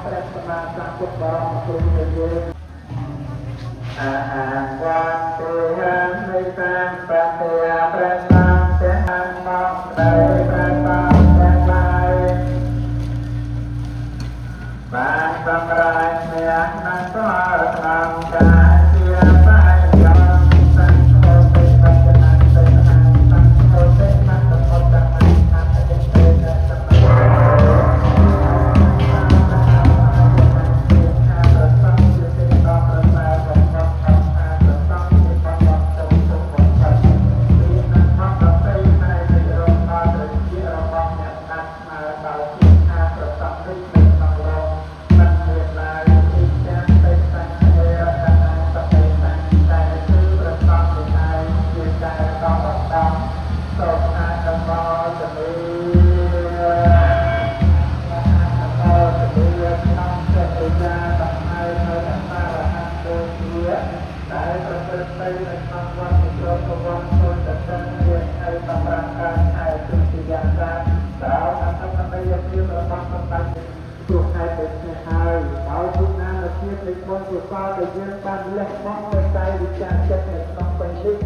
ព្រះសម្មាសម្ពុទ្ធបរមគ្រូយើងអាបានទេហានៃតាមប្រតិយាព្រះសម្មាទាំងមកដោយព្រះសម្មាទាំងឡាយបានសម្រាប់អ្នកនឹងស្វាក្នុងការជាបាយយ៉ាងសង្ឃោទេវចនាទេហាសង្ឃោទេមត្តពុទ្ធកម្មអតិទេសមព្រោះតែពេលនេះហើយដោយពុទ្ធនានុភាពនៃបុណ្យកុសលដែលយើងបានលះបង់ទៅតែវិចារចិត្តនៅក្នុងពេលនេះ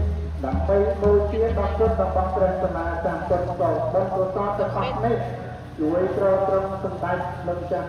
ដើម្បីបូជាដល់ពុទ្ធរបស់ព្រះសម្មាសម្ពុទ្ធបុណ្យកុសលទាំងអស់នេះជួយទ្រទ្រង់សម្ដេចលោកចាស់